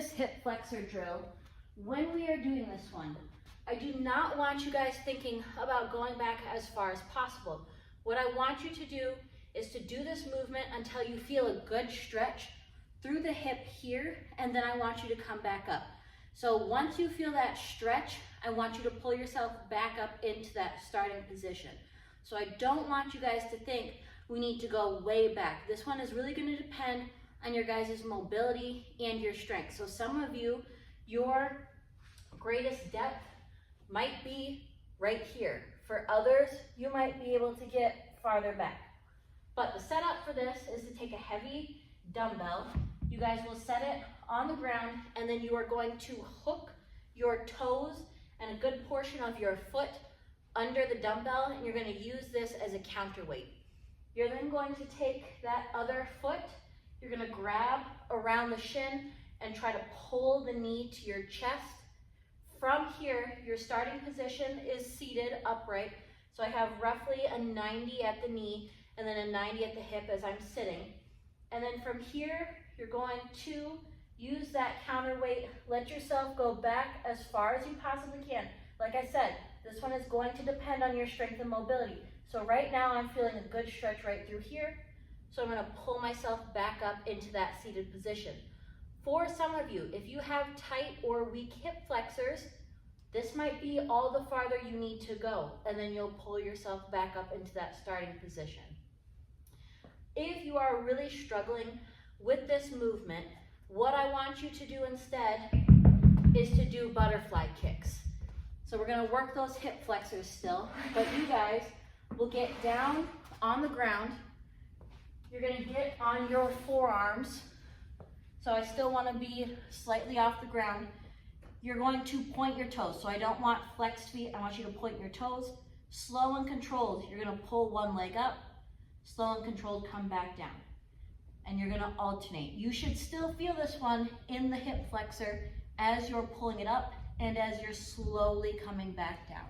this hip flexor drill, when we are doing this one, I do not want you guys thinking about going back as far as possible. What I want you to do is to do this movement until you feel a good stretch through the hip here, and then I want you to come back up. So once you feel that stretch, I want you to pull yourself back up into that starting position. So I don't want you guys to think we need to go way back. This one is really going to depend on your guys' mobility and your strength. So some of you, your greatest depth might be right here. For others, you might be able to get farther back. But the setup for this is to take a heavy dumbbell. You guys will set it on the ground, and then you are going to hook your toes and a good portion of your foot under the dumbbell, and you're going to use this as a counterweight. You're then going to take that other foot, you're going to grab around the shin and try to pull the knee to your chest. From here, your starting position is seated upright. So I have roughly a 90 at the knee and then a 90 at the hip as I'm sitting. And then from here, you're going to use that counterweight. Let yourself go back as far as you possibly can. Like I said, this one is going to depend on your strength and mobility. So right now I'm feeling a good stretch right through here. So I'm going to pull myself back up into that seated position. For some of you, if you have tight or weak hip flexors, this might be all the farther you need to go, and then you'll pull yourself back up into that starting position. If you are really struggling with this movement, what I want you to do instead is to do butterfly kicks. So we're going to work those hip flexors still, but you guys will get down on the ground. You're going to get on your forearms. So I still want to be slightly off the ground. You're going to point your toes. So I don't want flexed feet. I want you to point your toes. Slow and controlled. You're going to pull one leg up. Slow and controlled, come back down. And you're going to alternate. You should still feel this one in the hip flexor as you're pulling it up and as you're slowly coming back down.